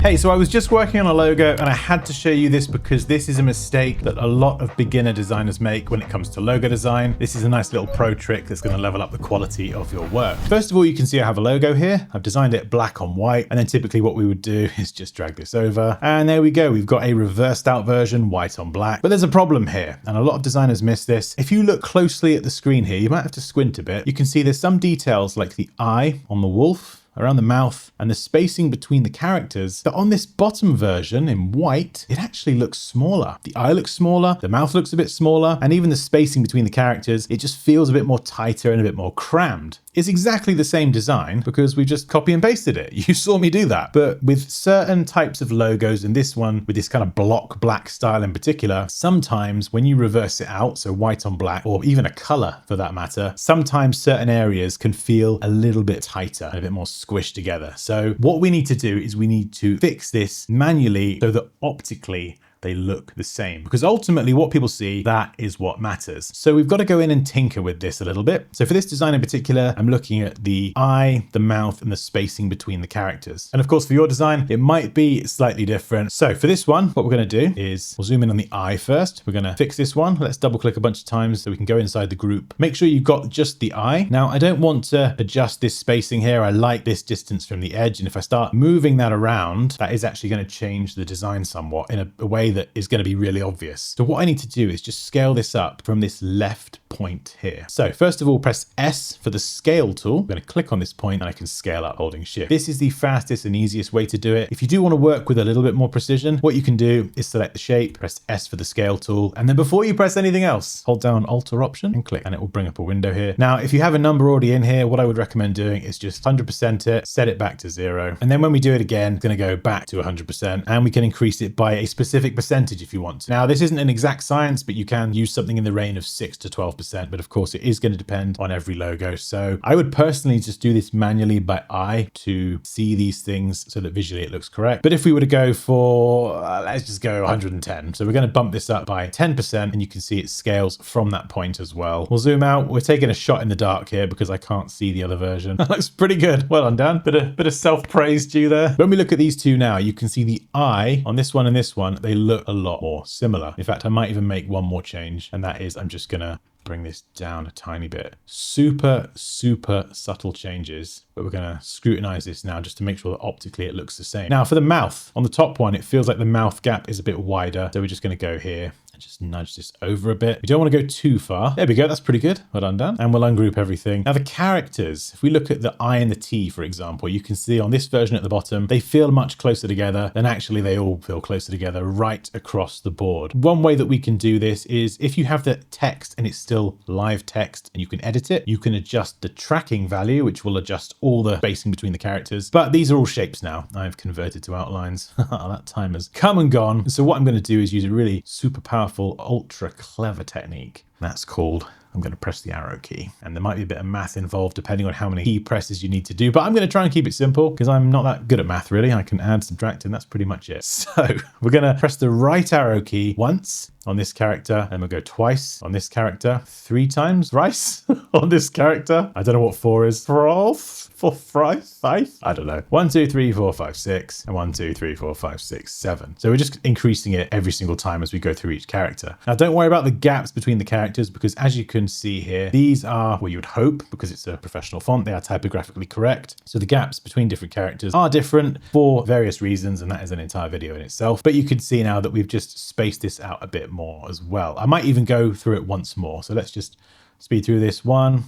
Hey, so I was just working on a logo and I had to show you this because this is a mistake that a lot of beginner designers make when it comes to logo design. This is a nice little pro trick that's going to level up the quality of your work. First of all, you can see I have a logo here. I've designed it black on white, and then typically what we would do is just drag this over. And there we go. We've got a reversed out version, white on black. But there's a problem here, and a lot of designers miss this. If you look closely at the screen here, you might have to squint a bit. You can see there's some details like the eye on the wolf, around the mouth, and the spacing between the characters, that on this bottom version in white, it actually looks smaller. The eye looks smaller, the mouth looks a bit smaller, and even the spacing between the characters, it just feels a bit more tighter and a bit more crammed. It's exactly the same design because we just copy and pasted it. You saw me do that. But with certain types of logos, and this one with this kind of block black style in particular, sometimes when you reverse it out, so white on black, or even a color for that matter, sometimes certain areas can feel a little bit tighter and a bit more squished together. So what we need to do is we need to fix this manually so that optically they look the same, because ultimately what people see, that is what matters. So we've got to go in and tinker with this a little bit. So for this design in particular, I'm looking at the eye, the mouth, and the spacing between the characters. And of course, for your design, it might be slightly different. So for this one, what we're going to do is we'll zoom in on the eye first. We're going to fix this one. Let's double click a bunch of times so we can go inside the group. Make sure you've got just the eye. Now, I don't want to adjust this spacing here. I like this distance from the edge. And if I start moving that around, that is actually going to change the design somewhat in a way that is going to be really obvious. So what I need to do is just scale this up from this left point here. So first of all, press S for the scale tool. I'm going to click on this point and I can scale up holding shift. This is the fastest and easiest way to do it. If you do want to work with a little bit more precision, what you can do is select the shape, press S for the scale tool, and then before you press anything else, hold down Alt or Option and click, and it will bring up a window here. Now, if you have a number already in here, what I would recommend doing is just 100% it, set it back to 0. And then when we do it again, it's going to go back to 100%, and we can increase it by a specific percentage if you want to. Now, this isn't an exact science, but you can use something in the range of 6 to 12%. But of course, it is going to depend on every logo. So I would personally just do this manually by eye to see these things so that visually it looks correct. But if we were to go for, let's just go 110. So we're going to bump this up by 10%, and you can see it scales from that point as well. We'll zoom out. We're taking a shot in the dark here because I can't see the other version. That looks pretty good. Well done, Dan. Bit of self-praise due there. When we look at these two now, you can see the eye on this one and this one, they look a lot more similar. In fact, I might even make one more change, and that is I'm just going to bring this down a tiny bit. Super subtle changes, but we're going to scrutinize this now just to make sure that optically it looks the same. Now for the mouth, on the top one, it feels like the mouth gap is a bit wider. So we're just going to go here and just nudge this over a bit. We don't want to go too far. There we go. That's pretty good. Well done. And we'll ungroup everything. Now the characters, if we look at the I and the T, for example, you can see on this version at the bottom, they feel much closer together than actually they all feel closer together right across the board. One way that we can do this is if you have the text and it's still live text and you can edit it, you can adjust the tracking value, which will adjust all the spacing between the characters. But these are all shapes now. I've converted to outlines. That time has come and gone. So what I'm going to do is use a really super powerful, ultra clever technique. That's called, I'm going to press the arrow key, and there might be a bit of math involved depending on how many key presses you need to do, but I'm going to try and keep it simple because I'm not that good at math really. I can add, subtract, and that's pretty much it. So we're going to press the right arrow key once on this character, and we'll go twice on this character, 3 times thrice on this character. I don't know what 4 is. For thrice? I don't know. 1, 2, 3, 4, 5, 6, and 1, 2, 3, 4, 5, 6, 7. So we're just increasing it every single time as we go through each character. Now don't worry about the gaps between the characters because as you can see here, these are what you would hope because it's a professional font. They are typographically correct. So the gaps between different characters are different for various reasons, and that is an entire video in itself. But you can see now that we've just spaced this out a bit more as well. I might even go through it once more. So let's just speed through this one.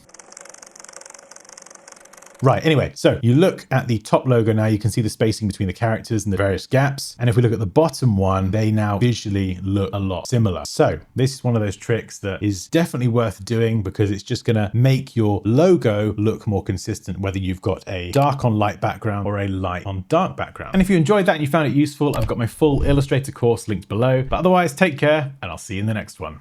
Right, anyway, so you look at the top logo now, you can see the spacing between the characters and the various gaps. And if we look at the bottom one, they now visually look a lot similar. So this is one of those tricks that is definitely worth doing because it's just gonna make your logo look more consistent, whether you've got a dark on light background or a light on dark background. And if you enjoyed that and you found it useful, I've got my full Illustrator course linked below. But otherwise, take care and I'll see you in the next one.